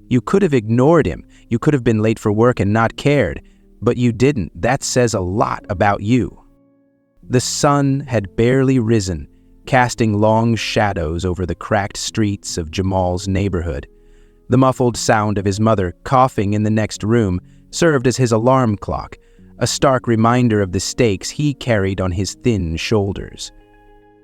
You could have ignored him. You could have been late for work and not cared. But you didn't. That says a lot about you. The sun had barely risen, casting long shadows over the cracked streets of Jamal's neighborhood. The muffled sound of his mother coughing in the next room served as his alarm clock, a stark reminder of the stakes he carried on his thin shoulders.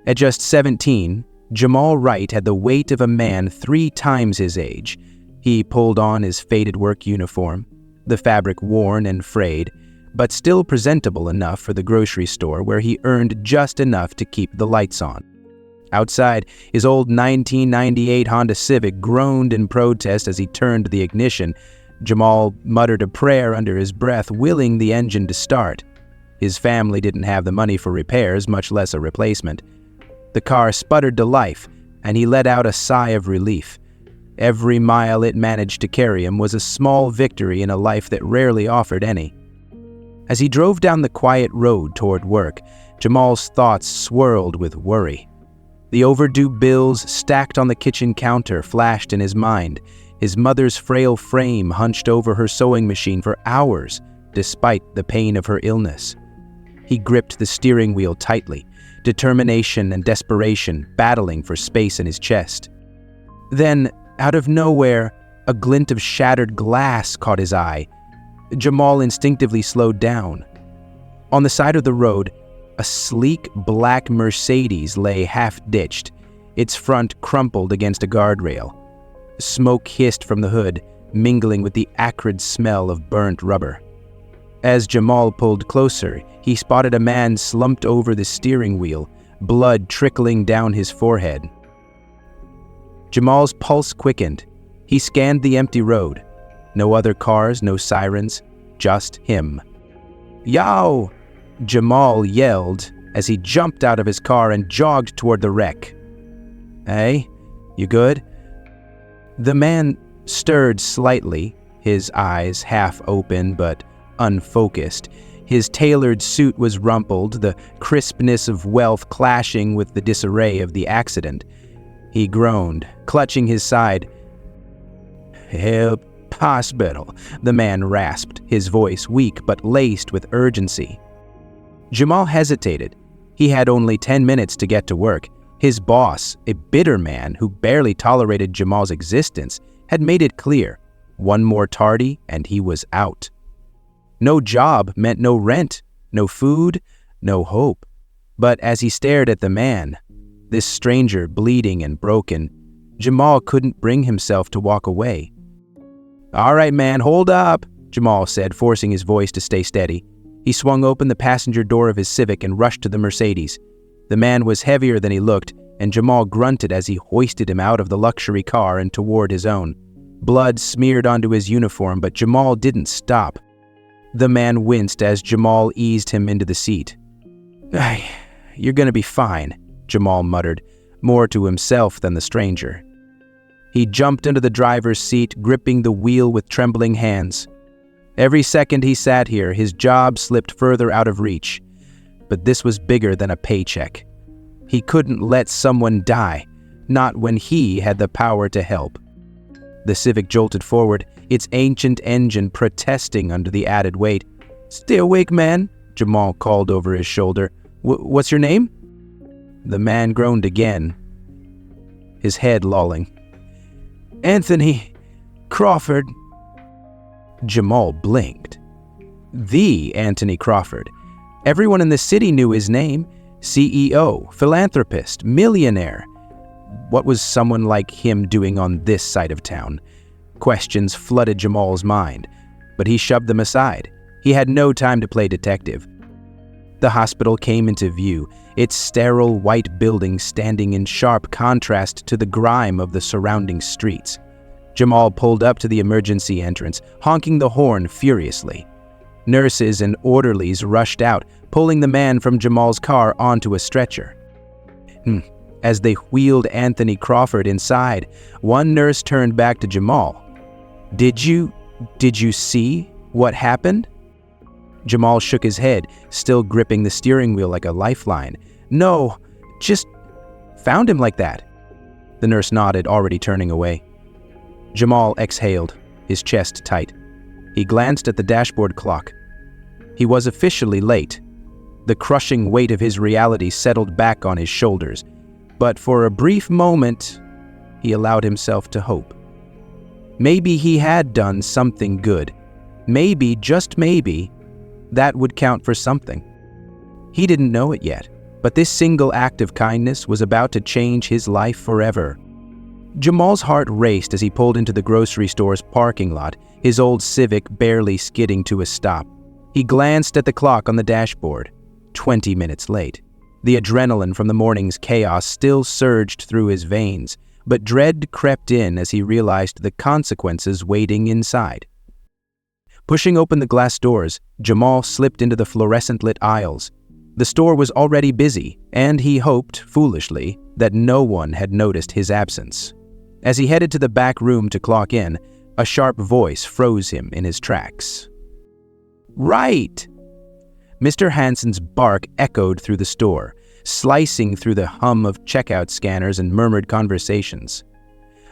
At just 17, Jamal Wright had the weight of a man 3 times his age. He pulled on his faded work uniform, the fabric worn and frayed, but still presentable enough for the grocery store where he earned just enough to keep the lights on. Outside, his old 1998 Honda Civic groaned in protest as he turned the ignition. Jamal muttered a prayer under his breath, willing the engine to start. His family didn't have the money for repairs, much less a replacement. The car sputtered to life, and he let out a sigh of relief. Every mile it managed to carry him was a small victory in a life that rarely offered any. As he drove down the quiet road toward work, Jamal's thoughts swirled with worry. The overdue bills stacked on the kitchen counter flashed in his mind. His mother's frail frame hunched over her sewing machine for hours, despite the pain of her illness. He gripped the steering wheel tightly, determination and desperation battling for space in his chest. Then, out of nowhere, a glint of shattered glass caught his eye. Jamal instinctively slowed down. On the side of the road, a sleek black Mercedes lay half-ditched, its front crumpled against a guardrail. Smoke hissed from the hood, mingling with the acrid smell of burnt rubber. As Jamal pulled closer, he spotted a man slumped over the steering wheel, blood trickling down his forehead. Jamal's pulse quickened. He scanned the empty road. No other cars, no sirens, just him. "Yow!" Jamal yelled as he jumped out of his car and jogged toward the wreck. "Hey, you good?" The man stirred slightly, his eyes half open but unfocused. His tailored suit was rumpled, the crispness of wealth clashing with the disarray of the accident. He groaned, clutching his side. "Help, hospital," the man rasped, his voice weak but laced with urgency. Jamal hesitated. He had only 10 minutes to get to work. His boss, a bitter man who barely tolerated Jamal's existence, had made it clear. One more tardy and he was out. No job meant no rent, no food, no hope. But as he stared at the man, this stranger bleeding and broken, Jamal couldn't bring himself to walk away. "All right, man, hold up," Jamal said, forcing his voice to stay steady. He swung open the passenger door of his Civic and rushed to the Mercedes. The man was heavier than he looked, and Jamal grunted as he hoisted him out of the luxury car and toward his own. Blood smeared onto his uniform, but Jamal didn't stop. The man winced as Jamal eased him into the seat. "You're gonna be fine," Jamal muttered, more to himself than the stranger. He jumped into the driver's seat, gripping the wheel with trembling hands. Every second he sat here, his job slipped further out of reach. But this was bigger than a paycheck. He couldn't let someone die, not when he had the power to help. The Civic jolted forward, its ancient engine protesting under the added weight. "Stay awake, man," Jamal called over his shoulder. "What's your name?" The man groaned again, his head lolling. "Anthony Crawford." Jamal blinked. The Anthony Crawford. Everyone in the city knew his name. CEO, philanthropist, millionaire. What was someone like him doing on this side of town? Questions flooded Jamal's mind, but he shoved them aside. He had no time to play detective. The hospital came into view, its sterile white building standing in sharp contrast to the grime of the surrounding streets. Jamal pulled up to the emergency entrance, honking the horn furiously. Nurses and orderlies rushed out, pulling the man from Jamal's car onto a stretcher. As they wheeled Anthony Crawford inside, one nurse turned back to Jamal. Did you see what happened?" Jamal shook his head, still gripping the steering wheel like a lifeline. "No, just found him like that." The nurse nodded, already turning away. Jamal exhaled, his chest tight. He glanced at the dashboard clock. He was officially late. The crushing weight of his reality settled back on his shoulders, but for a brief moment, he allowed himself to hope. Maybe he had done something good. Maybe, just maybe, that would count for something. He didn't know it yet, but this single act of kindness was about to change his life forever. Jamal's heart raced as he pulled into the grocery store's parking lot, his old Civic barely skidding to a stop. He glanced at the clock on the dashboard. 20 minutes late. The adrenaline from the morning's chaos still surged through his veins, but dread crept in as he realized the consequences waiting inside. Pushing open the glass doors, Jamal slipped into the fluorescent-lit aisles. The store was already busy, and he hoped, foolishly, that no one had noticed his absence. As he headed to the back room to clock in, a sharp voice froze him in his tracks. "Right!" Mr. Hansen's bark echoed through the store, slicing through the hum of checkout scanners and murmured conversations.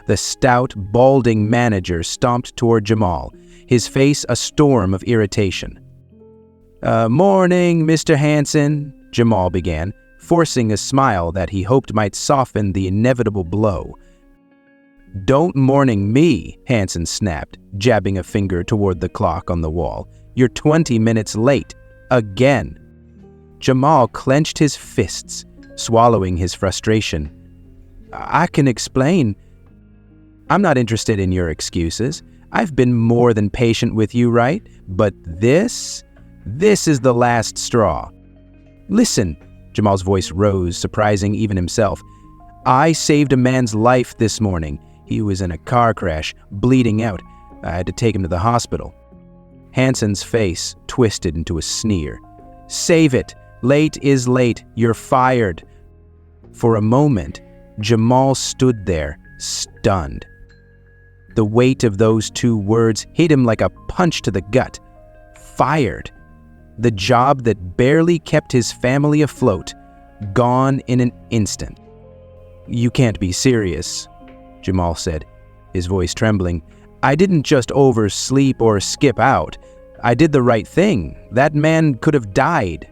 The stout, balding manager stomped toward Jamal, his face a storm of irritation. "Morning, Mr. Hansen," Jamal began, forcing a smile that he hoped might soften the inevitable blow. "Don't morning me," Hansen snapped, jabbing a finger toward the clock on the wall. "You're 20 minutes late. Again." Jamal clenched his fists, swallowing his frustration. "I can explain. I'm not interested in your excuses. I've been more than patient with you, right? But this is the last straw. Listen," Jamal's voice rose, surprising even himself. "I saved a man's life this morning. He was in a car crash, bleeding out. I had to take him to the hospital." Hansen's face twisted into a sneer. "Save it. Late is late. You're fired." For a moment, Jamal stood there, stunned. The weight of those two words hit him like a punch to the gut. Fired. The job that barely kept his family afloat, gone in an instant. "You can't be serious," Jamal said, his voice trembling. "I didn't just oversleep or skip out. I did the right thing. That man could have died."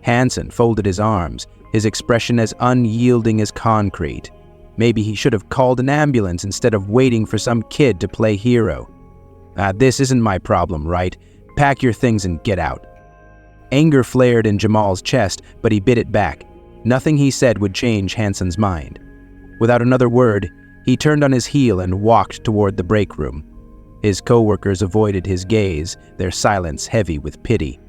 Hansen folded his arms, his expression as unyielding as concrete. Maybe he should have called an ambulance instead of waiting for some kid to play hero. This isn't my problem, right? Pack your things and get out." Anger flared in Jamal's chest, but he bit it back. Nothing he said would change Hansen's mind. Without another word, he turned on his heel and walked toward the break room. His co-workers avoided his gaze, their silence heavy with pity.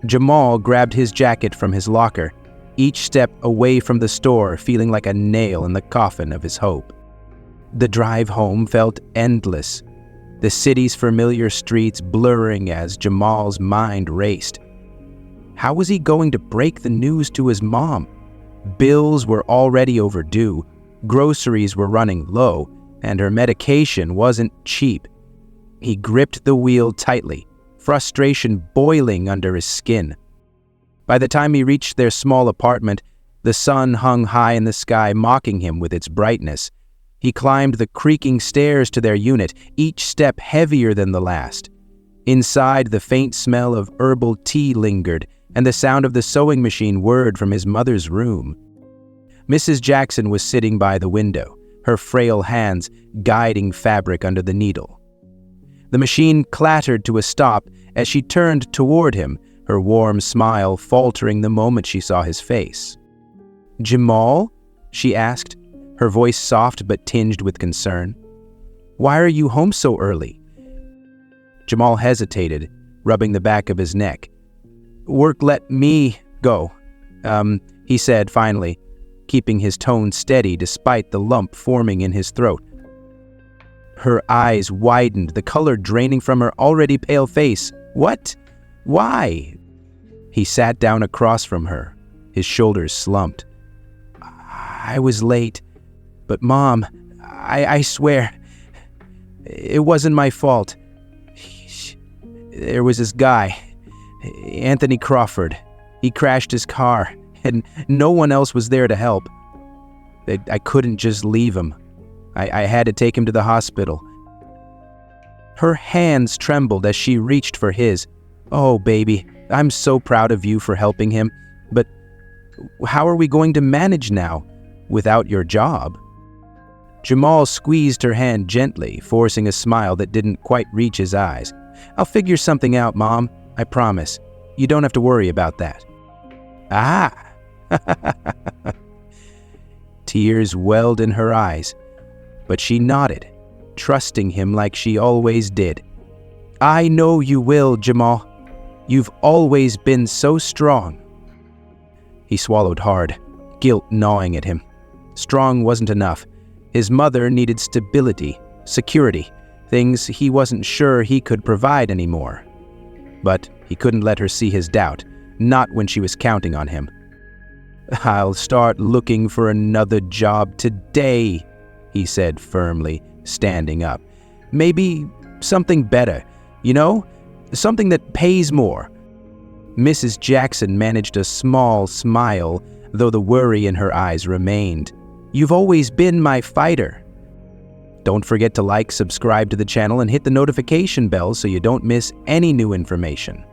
Jamal grabbed his jacket from his locker, each step away from the store feeling like a nail in the coffin of his hope. The drive home felt endless, the city's familiar streets blurring as Jamal's mind raced. How was he going to break the news to his mom? Bills were already overdue, groceries were running low, and her medication wasn't cheap. He gripped the wheel tightly, frustration boiling under his skin. By the time he reached their small apartment, the sun hung high in the sky, mocking him with its brightness. He climbed the creaking stairs to their unit, each step heavier than the last. Inside, the faint smell of herbal tea lingered, and the sound of the sewing machine whirred from his mother's room. Mrs. Jackson was sitting by the window, her frail hands guiding fabric under the needle. The machine clattered to a stop as she turned toward him, her warm smile faltering the moment she saw his face. "Jamal?" she asked, her voice soft but tinged with concern. "Why are you home so early?" Jamal hesitated, rubbing the back of his neck. "Work let me go," he said finally, keeping his tone steady despite the lump forming in his throat. Her eyes widened, the color draining from her already pale face. "What? Why?" He sat down across from her, his shoulders slumped. "I was late, but Mom, I swear, it wasn't my fault. There was this guy, Anthony Crawford. He crashed his car, and no one else was there to help. I couldn't just leave him." I had to take him to the hospital." Her hands trembled as she reached for his. "Oh, baby, I'm so proud of you for helping him. But how are we going to manage now, without your job?" Jamal squeezed her hand gently, forcing a smile that didn't quite reach his eyes. "I'll figure something out, Mom. I promise. You don't have to worry about that." "Ah!" Tears welled in her eyes, but she nodded, trusting him like she always did. "I know you will, Jamal. You've always been so strong." He swallowed hard, guilt gnawing at him. Strong wasn't enough. His mother needed stability, security, things he wasn't sure he could provide anymore. But he couldn't let her see his doubt, not when she was counting on him. "I'll start looking for another job today," he said firmly, standing up. "Maybe something better, something that pays more." Mrs. Jackson managed a small smile, though the worry in her eyes remained. "You've always been my fighter." Don't forget to like, subscribe to the channel, and hit the notification bell so you don't miss any new information.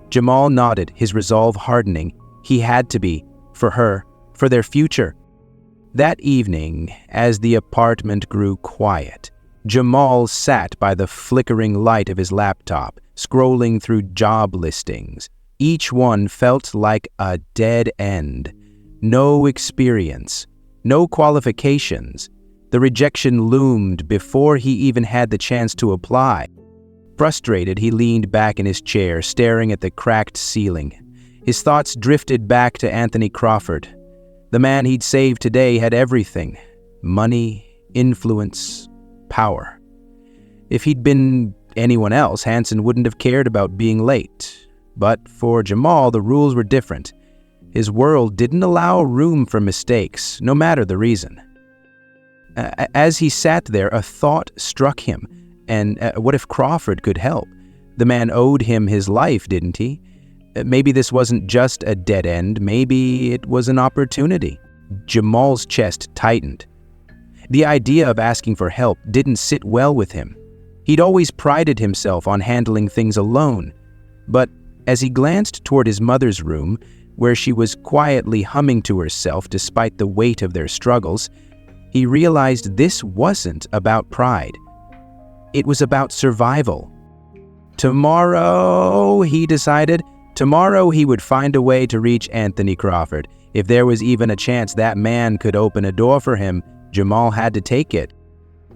Jamal nodded, his resolve hardening. He had to be, for her, for their future. That evening, as the apartment grew quiet, Jamal sat by the flickering light of his laptop, scrolling through job listings. Each one felt like a dead end. No experience, no qualifications. The rejection loomed before he even had the chance to apply. Frustrated, he leaned back in his chair, staring at the cracked ceiling. His thoughts drifted back to Anthony Crawford. The man he'd saved today had everything: money, influence, power. If he'd been anyone else, Hansen wouldn't have cared about being late. But for Jamal, the rules were different. His world didn't allow room for mistakes, no matter the reason. As he sat there, a thought struck him. And what if Crawford could help? The man owed him his life, didn't he? Maybe this wasn't just a dead end. Maybe it was an opportunity. Jamal's chest tightened. The idea of asking for help didn't sit well with him. He'd always prided himself on handling things alone. But as he glanced toward his mother's room, where she was quietly humming to herself despite the weight of their struggles, he realized this wasn't about pride. It was about survival. Tomorrow, he decided, tomorrow he would find a way to reach Anthony Crawford. If there was even a chance that man could open a door for him, Jamal had to take it.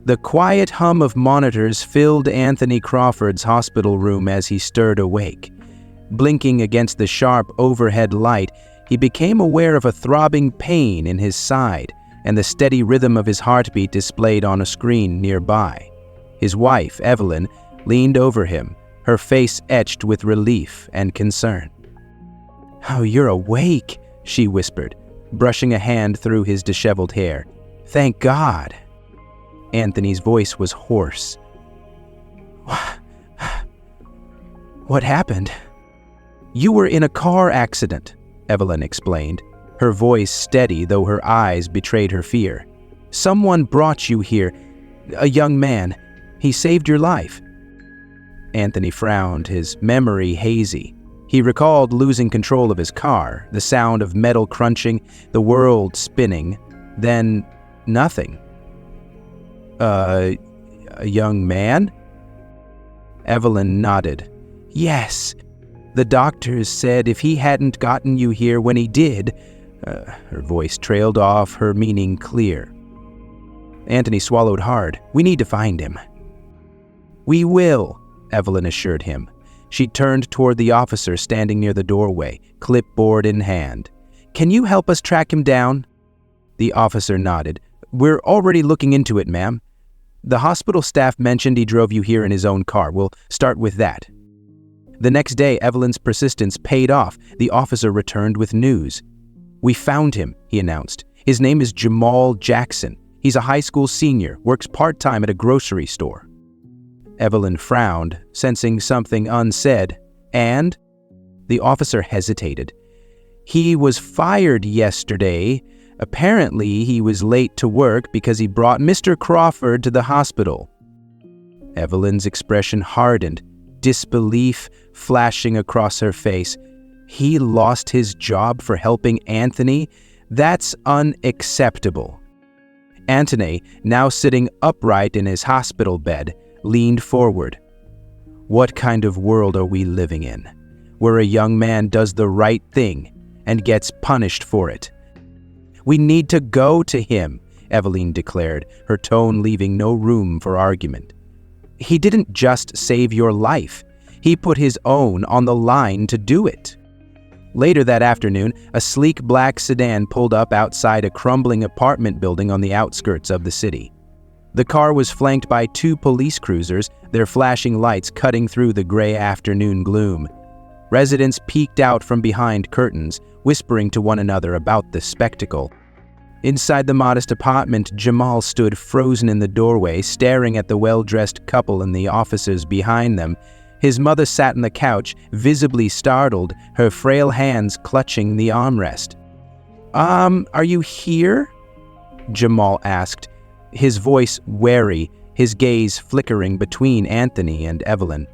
The quiet hum of monitors filled Anthony Crawford's hospital room as he stirred awake. Blinking against the sharp overhead light, he became aware of a throbbing pain in his side and the steady rhythm of his heartbeat displayed on a screen nearby. His wife, Evelyn, leaned over him, her face etched with relief and concern. "Oh, you're awake," she whispered, brushing a hand through his disheveled hair. "Thank God." Anthony's voice was hoarse. "What happened?" "You were in a car accident," Evelyn explained, her voice steady though her eyes betrayed her fear. "Someone brought you here, a young man. He saved your life." Anthony frowned, his memory hazy. He recalled losing control of his car, the sound of metal crunching, the world spinning, then nothing. A young man?" Evelyn nodded. "Yes. The doctors said if he hadn't gotten you here when he did..." Her voice trailed off, her meaning clear. Anthony swallowed hard. "We need to find him." "We will," Evelyn assured him. She turned toward the officer standing near the doorway, clipboard in hand. "Can you help us track him down?" The officer nodded. "We're already looking into it, ma'am. The hospital staff mentioned he drove you here in his own car. We'll start with that." The next day, Evelyn's persistence paid off. The officer returned with news. "We found him," he announced. "His name is Jamal Jackson. He's a high school senior, works part-time at a grocery store." Evelyn frowned, sensing something unsaid. "And?" The officer hesitated. "He was fired yesterday. Apparently, he was late to work because he brought Mr. Crawford to the hospital. Evelyn's expression hardened, disbelief flashing across her face. He lost his job for helping Anthony? That's unacceptable. Anthony, now sitting upright in his hospital bed, leaned forward. What kind of world are we living in, where a young man does the right thing and gets punished for it? We need to go to him, Evelyn declared, her tone leaving no room for argument. He didn't just save your life. He put his own on the line to do it. Later that afternoon, a sleek black sedan pulled up outside a crumbling apartment building on the outskirts of the city. The car was flanked by 2 police cruisers, their flashing lights cutting through the gray afternoon gloom. Residents peeked out from behind curtains, whispering to one another about the spectacle. Inside the modest apartment, Jamal stood frozen in the doorway, staring at the well-dressed couple and the officers behind them. His mother sat on the couch, visibly startled, her frail hands clutching the armrest. Are you here?" Jamal asked, his voice wary, his gaze flickering between Anthony and Evelyn.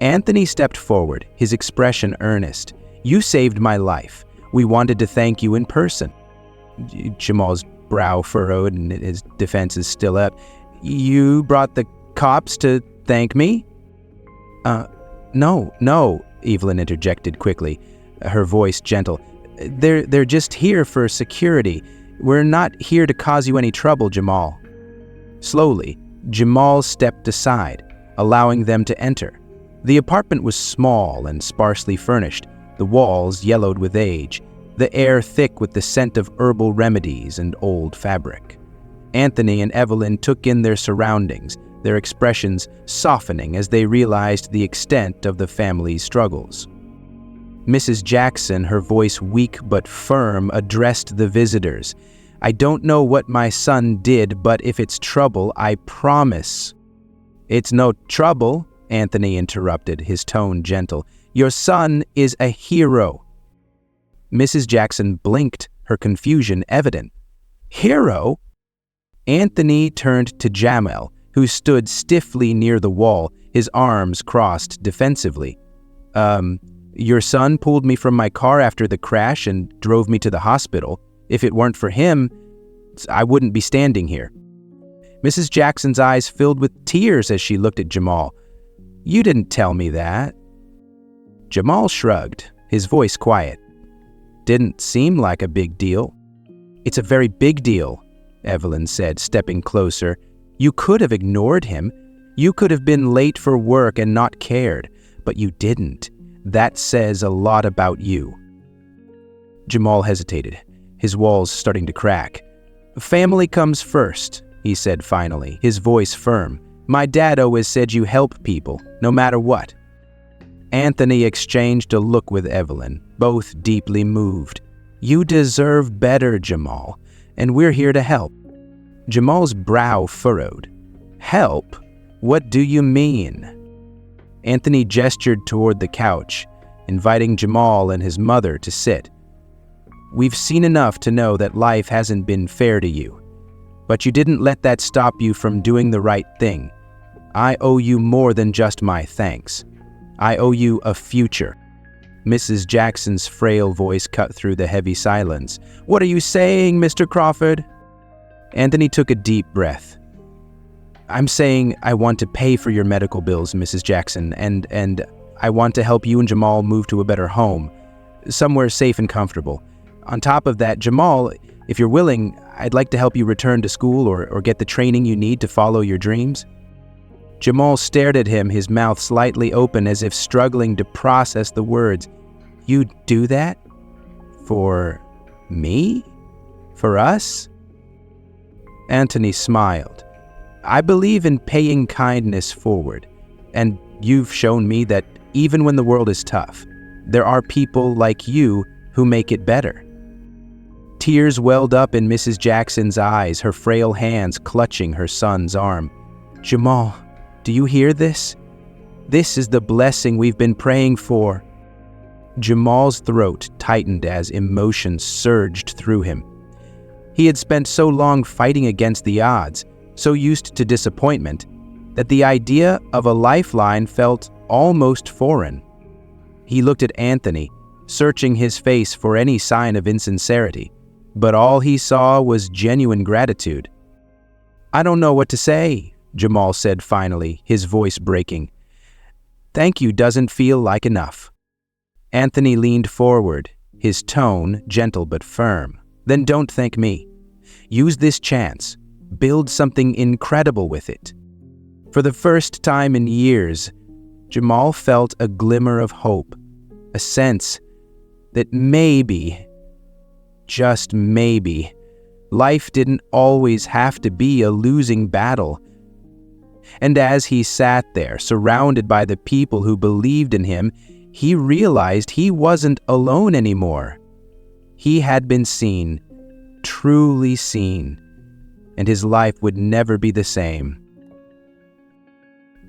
Anthony stepped forward, his expression earnest. "You saved my life. We wanted to thank you in person." Jamal's brow furrowed and his defenses still up. "You brought the cops to thank me?" No, Evelyn interjected quickly, her voice gentle. They're just here for security. We're not here to cause you any trouble, Jamal." Slowly, Jamal stepped aside, allowing them to enter. The apartment was small and sparsely furnished, the walls yellowed with age, the air thick with the scent of herbal remedies and old fabric. Anthony and Evelyn took in their surroundings, their expressions softening as they realized the extent of the family's struggles. Mrs. Jackson, her voice weak but firm, addressed the visitors. "I don't know what my son did, but if it's trouble, I promise." "It's no trouble," Anthony interrupted, his tone gentle. "Your son is a hero." Mrs. Jackson blinked, her confusion evident. "Hero?" Anthony turned to Jamal, who stood stiffly near the wall, his arms crossed defensively. Your son pulled me from my car after the crash and drove me to the hospital. If it weren't for him, I wouldn't be standing here." Mrs. Jackson's eyes filled with tears as she looked at Jamal. "You didn't tell me that." Jamal shrugged, his voice quiet. "Didn't seem like a big deal." "It's a very big deal," Evelyn said, stepping closer. "You could have ignored him. You could have been late for work and not cared, but you didn't. That says a lot about you." Jamal hesitated, his walls starting to crack. "Family comes first," he said finally, his voice firm. "My dad always said you help people, no matter what." Anthony exchanged a look with Evelyn, both deeply moved. "You deserve better, Jamal, and we're here to help." Jamal's brow furrowed. "Help? What do you mean?" Anthony gestured toward the couch, inviting Jamal and his mother to sit. "We've seen enough to know that life hasn't been fair to you, but you didn't let that stop you from doing the right thing. I owe you more than just my thanks. I owe you a future." Mrs. Jackson's frail voice cut through the heavy silence. "What are you saying, Mr. Crawford?" Anthony took a deep breath. "I'm saying I want to pay for your medical bills, Mrs. Jackson, and I want to help you and Jamal move to a better home, somewhere safe and comfortable. On top of that, Jamal, if you're willing, I'd like to help you return to school or get the training you need to follow your dreams." Jamal stared at him, his mouth slightly open as if struggling to process the words. "You'd do that? For me? For us?" Anthony smiled. "I believe in paying kindness forward, and you've shown me that even when the world is tough, there are people like you who make it better." Tears welled up in Mrs. Jackson's eyes, her frail hands clutching her son's arm. "Jamal, do you hear this? This is the blessing we've been praying for." Jamal's throat tightened as emotion surged through him. He had spent so long fighting against the odds, so used to disappointment, that the idea of a lifeline felt almost foreign. He looked at Anthony, searching his face for any sign of insincerity, but all he saw was genuine gratitude. "I don't know what to say," Jamal said finally, his voice breaking. "Thank you doesn't feel like enough." Anthony leaned forward, his tone gentle but firm. "Then don't thank me. Use this chance. Build something incredible with it." For the first time in years, Jamal felt a glimmer of hope, a sense that maybe, just maybe, life didn't always have to be a losing battle. And as he sat there, surrounded by the people who believed in him, he realized he wasn't alone anymore. He had been seen, truly seen, and his life would never be the same.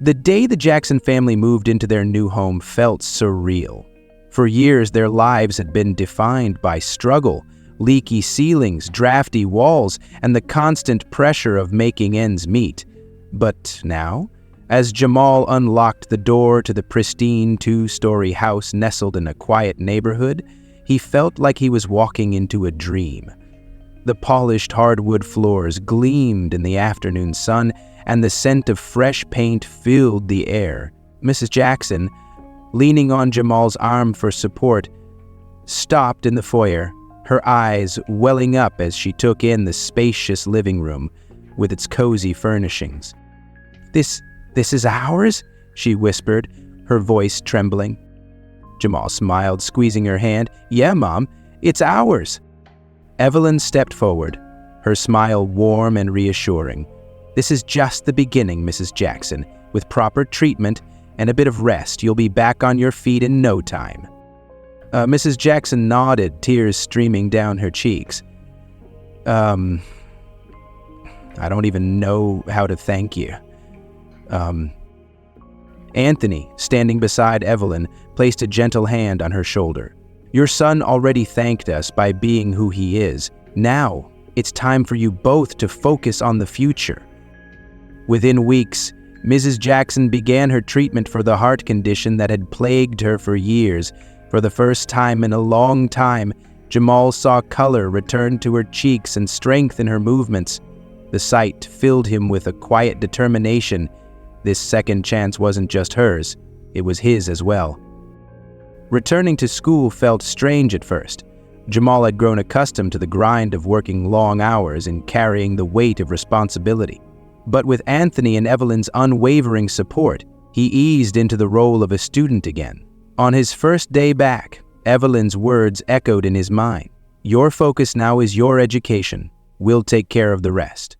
The day the Jackson family moved into their new home felt surreal. For years, their lives had been defined by struggle, leaky ceilings, drafty walls, and the constant pressure of making ends meet. But now, as Jamal unlocked the door to the pristine two-story house nestled in a quiet neighborhood, he felt like he was walking into a dream. The polished hardwood floors gleamed in the afternoon sun, and the scent of fresh paint filled the air. Mrs. Jackson, leaning on Jamal's arm for support, stopped in the foyer, her eyes welling up as she took in the spacious living room with its cozy furnishings. This is ours?" she whispered, her voice trembling. Jamal smiled, squeezing her hand. "Yeah, Mom, it's ours." Evelyn stepped forward, her smile warm and reassuring. "This is just the beginning, Mrs. Jackson. With proper treatment and a bit of rest, you'll be back on your feet in no time." Mrs. Jackson nodded, tears streaming down her cheeks. I don't even know how to thank you." Anthony, standing beside Evelyn, placed a gentle hand on her shoulder. "Your son already thanked us by being who he is. Now, it's time for you both to focus on the future." Within weeks, Mrs. Jackson began her treatment for the heart condition that had plagued her for years. For the first time in a long time, Jamal saw color return to her cheeks and strength in her movements. The sight filled him with a quiet determination. This second chance wasn't just hers, it was his as well. Returning to school felt strange at first. Jamal had grown accustomed to the grind of working long hours and carrying the weight of responsibility. But with Anthony and Evelyn's unwavering support, he eased into the role of a student again. On his first day back, Evelyn's words echoed in his mind. "Your focus now is your education. We'll take care of the rest."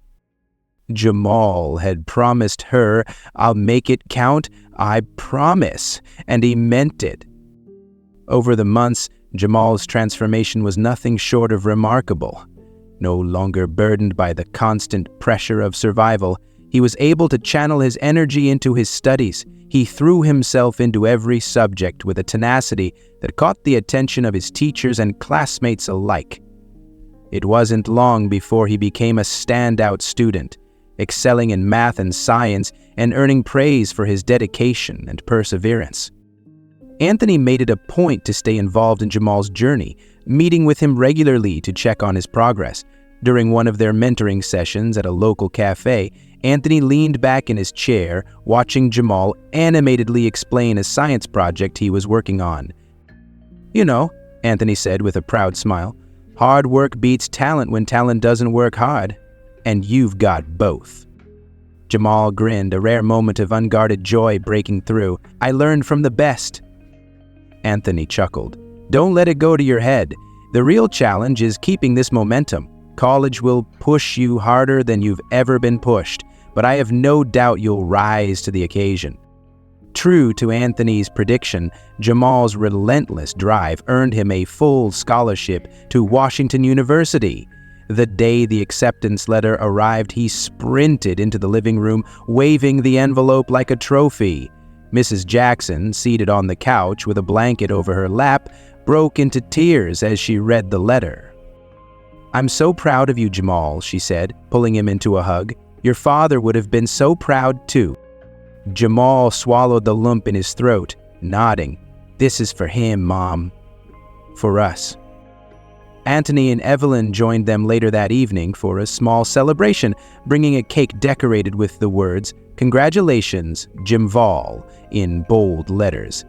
Jamal had promised her, "I'll make it count, I promise," and he meant it. Over the months, Jamal's transformation was nothing short of remarkable. No longer burdened by the constant pressure of survival, he was able to channel his energy into his studies. He threw himself into every subject with a tenacity that caught the attention of his teachers and classmates alike. It wasn't long before he became a standout student, excelling in math and science and earning praise for his dedication and perseverance. Anthony made it a point to stay involved in Jamal's journey, meeting with him regularly to check on his progress. During one of their mentoring sessions at a local cafe, Anthony leaned back in his chair, watching Jamal animatedly explain a science project he was working on. "You know," Anthony said with a proud smile, "hard work beats talent when talent doesn't work hard. And you've got both." Jamal grinned, a rare moment of unguarded joy breaking through. "I learned from the best." Anthony chuckled. "Don't let it go to your head. The real challenge is keeping this momentum. College will push you harder than you've ever been pushed, but I have no doubt you'll rise to the occasion." True to Anthony's prediction, Jamal's relentless drive earned him a full scholarship to Washington University. The day the acceptance letter arrived, he sprinted into the living room, waving the envelope like a trophy. Mrs. Jackson, seated on the couch with a blanket over her lap, broke into tears as she read the letter. "I'm so proud of you, Jamal," she said, pulling him into a hug. "Your father would have been so proud too." Jamal swallowed the lump in his throat, nodding. "This is for him, Mom. For us." Anthony and Evelyn joined them later that evening for a small celebration, bringing a cake decorated with the words, "Congratulations, Jamal," in bold letters.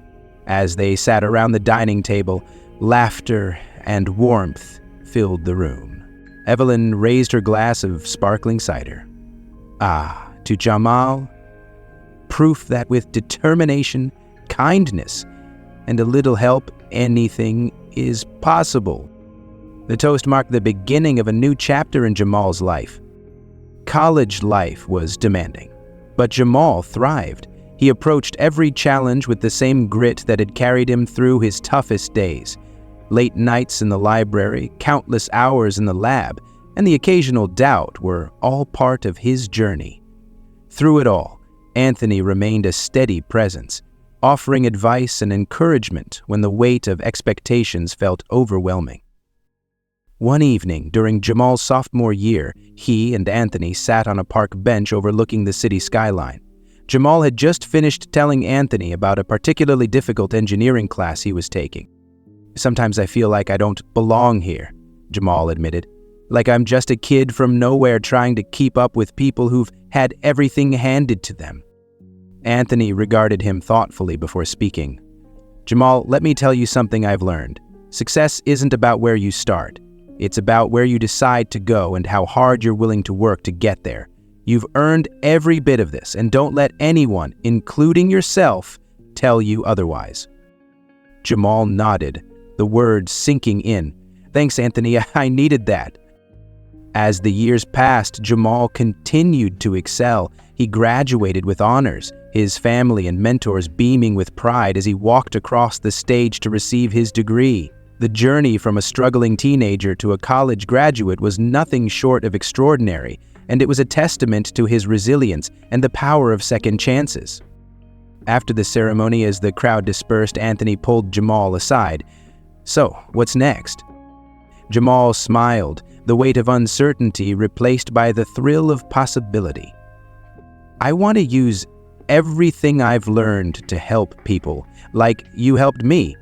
As they sat around the dining table, laughter and warmth filled the room. Evelyn raised her glass of sparkling cider. "Ah, to Jamal, proof that with determination, kindness, and a little help, anything is possible." The toast marked the beginning of a new chapter in Jamal's life. College life was demanding, but Jamal thrived. He approached every challenge with the same grit that had carried him through his toughest days. Late nights in the library, countless hours in the lab, and the occasional doubt were all part of his journey. Through it all, Anthony remained a steady presence, offering advice and encouragement when the weight of expectations felt overwhelming. One evening during Jamal's sophomore year, he and Anthony sat on a park bench overlooking the city skyline. Jamal had just finished telling Anthony about a particularly difficult engineering class he was taking. "Sometimes I feel like I don't belong here," Jamal admitted. "Like I'm just a kid from nowhere trying to keep up with people who've had everything handed to them." Anthony regarded him thoughtfully before speaking. "Jamal, let me tell you something I've learned. Success isn't about where you start. It's about where you decide to go and how hard you're willing to work to get there. You've earned every bit of this, and don't let anyone, including yourself, tell you otherwise." Jamal nodded, the words sinking in. "Thanks, Anthony, I needed that." As the years passed, Jamal continued to excel. He graduated with honors, his family and mentors beaming with pride as he walked across the stage to receive his degree. The journey from a struggling teenager to a college graduate was nothing short of extraordinary, and it was a testament to his resilience and the power of second chances. After the ceremony, as the crowd dispersed, Anthony pulled Jamal aside. "So, what's next?" Jamal smiled, the weight of uncertainty replaced by the thrill of possibility. "I want to use everything I've learned to help people, like you helped me.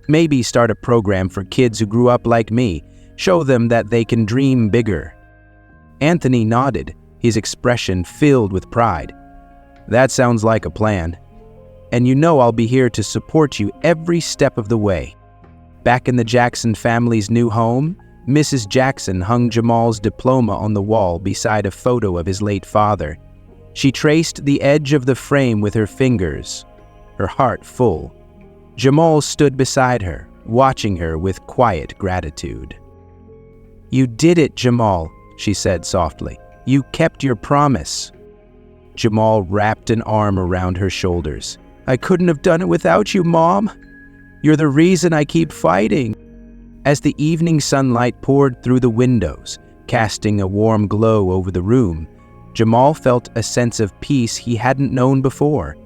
Maybe start a program for kids who grew up like me, show them that they can dream bigger." Anthony nodded, his expression filled with pride. "That sounds like a plan. And you know I'll be here to support you every step of the way." Back in the Jackson family's new home, Mrs. Jackson hung Jamal's diploma on the wall beside a photo of his late father. She traced the edge of the frame with her fingers, her heart full. Jamal stood beside her, watching her with quiet gratitude. "You did it, Jamal," she said softly. "You kept your promise." Jamal wrapped an arm around her shoulders. "I couldn't have done it without you, Mom. You're the reason I keep fighting." As the evening sunlight poured through the windows, casting a warm glow over the room, Jamal felt a sense of peace he hadn't known before.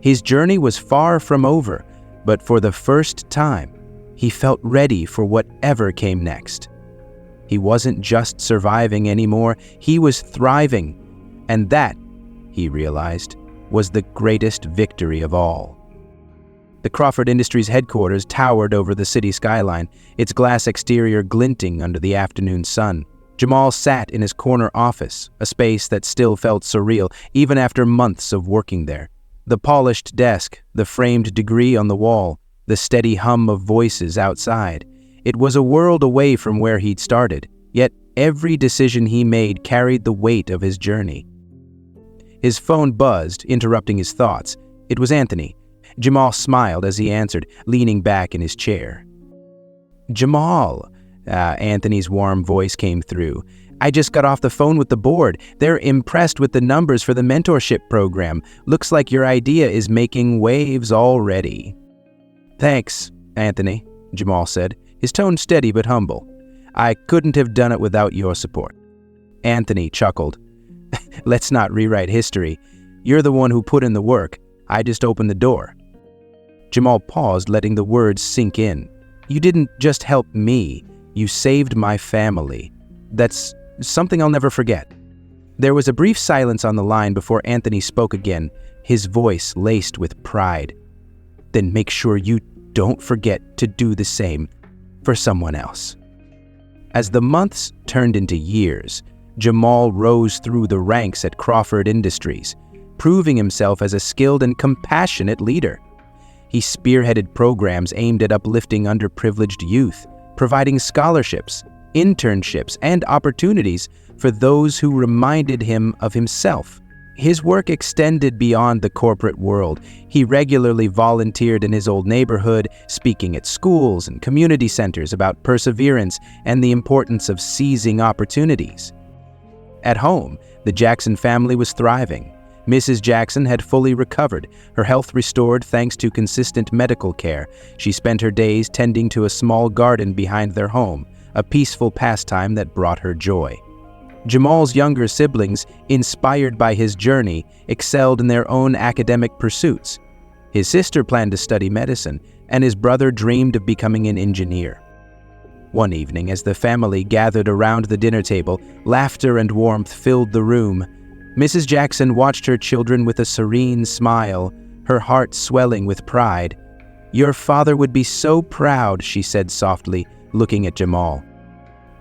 His journey was far from over, but for the first time, he felt ready for whatever came next. He wasn't just surviving anymore, he was thriving. And that, he realized, was the greatest victory of all. The Crawford Industries headquarters towered over the city skyline, its glass exterior glinting under the afternoon sun. Jamal sat in his corner office, a space that still felt surreal, even after months of working there. The polished desk, the framed degree on the wall, the steady hum of voices outside. It was a world away from where he'd started, yet every decision he made carried the weight of his journey. His phone buzzed, interrupting his thoughts. It was Anthony. Jamal smiled as he answered, leaning back in his chair. "Jamal," Anthony's warm voice came through. "I just got off the phone with the board. They're impressed with the numbers for the mentorship program. Looks like your idea is making waves already." "Thanks, Anthony," Jamal said, his tone steady but humble. "I couldn't have done it without your support." Anthony chuckled. "Let's not rewrite history. You're the one who put in the work. I just opened the door." Jamal paused, letting the words sink in. "You didn't just help me. You saved my family. That's something I'll never forget." There was a brief silence on the line before Anthony spoke again, his voice laced with pride. "Then make sure you don't forget to do the same for someone else." As the months turned into years, Jamal rose through the ranks at Crawford Industries, proving himself as a skilled and compassionate leader. He spearheaded programs aimed at uplifting underprivileged youth, providing scholarships, internships, and opportunities for those who reminded him of himself. His work extended beyond the corporate world. He regularly volunteered in his old neighborhood, speaking at schools and community centers about perseverance and the importance of seizing opportunities. At home, the Jackson family was thriving. Mrs. Jackson had fully recovered, her health restored thanks to consistent medical care. She spent her days tending to a small garden behind their home, a peaceful pastime that brought her joy. Jamal's younger siblings, inspired by his journey, excelled in their own academic pursuits. His sister planned to study medicine, and his brother dreamed of becoming an engineer. One evening, as the family gathered around the dinner table, laughter and warmth filled the room. Mrs. Jackson watched her children with a serene smile, her heart swelling with pride. "Your father would be so proud," she said softly, looking at Jamal.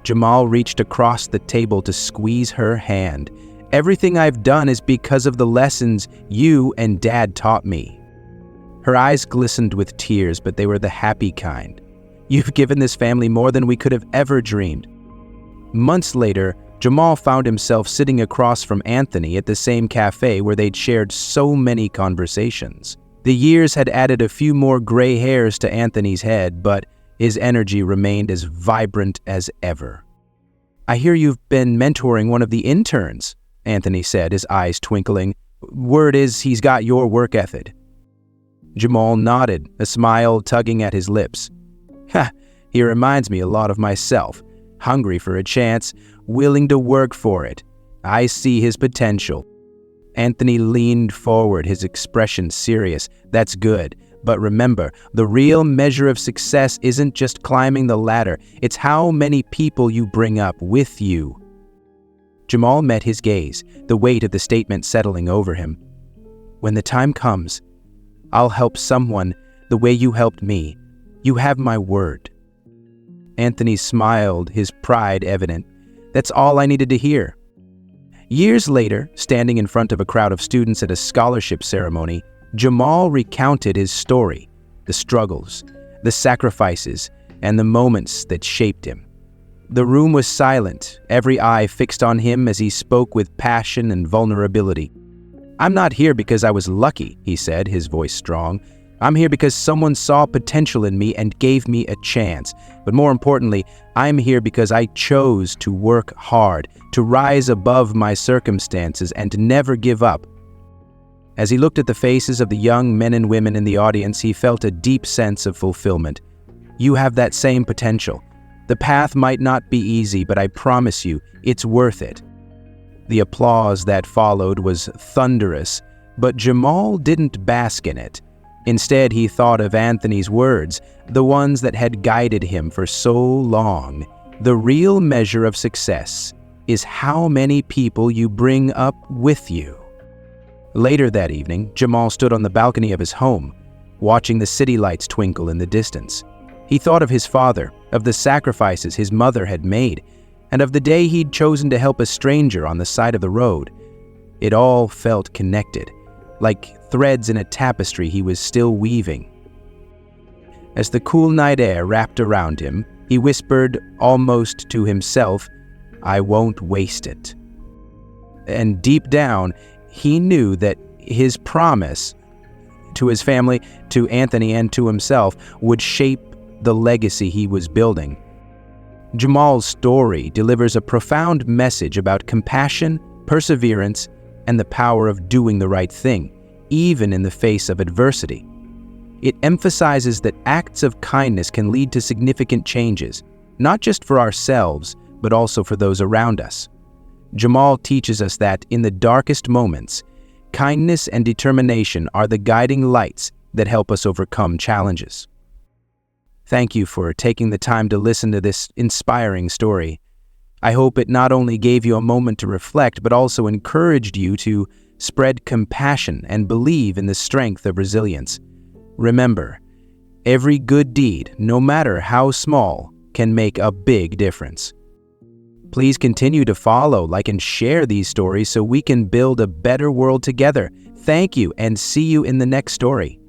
Jamal reached across the table to squeeze her hand. "Everything I've done is because of the lessons you and Dad taught me." Her eyes glistened with tears, but they were the happy kind. "You've given this family more than we could have ever dreamed." Months later, Jamal found himself sitting across from Anthony at the same cafe where they'd shared so many conversations. The years had added a few more gray hairs to Anthony's head, but his energy remained as vibrant as ever. "I hear you've been mentoring one of the interns," Anthony said, his eyes twinkling. "Word is he's got your work ethic." Jamal nodded, a smile tugging at his lips. "Ha, he reminds me a lot of myself, hungry for a chance, willing to work for it. I see his potential." Anthony leaned forward, his expression serious. "That's good. But remember, the real measure of success isn't just climbing the ladder, it's how many people you bring up with you." Jamal met his gaze, the weight of the statement settling over him. "When the time comes, I'll help someone the way you helped me. You have my word." Anthony smiled, his pride evident. "That's all I needed to hear." Years later, standing in front of a crowd of students at a scholarship ceremony, Jamal recounted his story, the struggles, the sacrifices, and the moments that shaped him. The room was silent, every eye fixed on him as he spoke with passion and vulnerability. "I'm not here because I was lucky," he said, his voice strong. "I'm here because someone saw potential in me and gave me a chance. But more importantly, I'm here because I chose to work hard, to rise above my circumstances, and to never give up." As he looked at the faces of the young men and women in the audience, he felt a deep sense of fulfillment. You have that same potential. The path might not be easy, but I promise you, it's worth it. The applause that followed was thunderous, but Jamal didn't bask in it. Instead, he thought of Anthony's words, the ones that had guided him for so long. The real measure of success is how many people you bring up with you. Later that evening, Jamal stood on the balcony of his home, watching the city lights twinkle in the distance. He thought of his father, of the sacrifices his mother had made, and of the day he'd chosen to help a stranger on the side of the road. It all felt connected, like threads in a tapestry he was still weaving. As the cool night air wrapped around him, he whispered, almost to himself, "I won't waste it." And deep down, he knew that his promise to his family, to Anthony, and to himself would shape the legacy he was building. Jamal's story delivers a profound message about compassion, perseverance, and the power of doing the right thing, even in the face of adversity. It emphasizes that acts of kindness can lead to significant changes, not just for ourselves, but also for those around us. Jamal teaches us that in the darkest moments, kindness and determination are the guiding lights that help us overcome challenges. Thank you for taking the time to listen to this inspiring story. I hope it not only gave you a moment to reflect, but also encouraged you to spread compassion and believe in the strength of resilience. Remember, every good deed, no matter how small, can make a big difference. Please continue to follow, like, and share these stories so we can build a better world together. Thank you, and see you in the next story.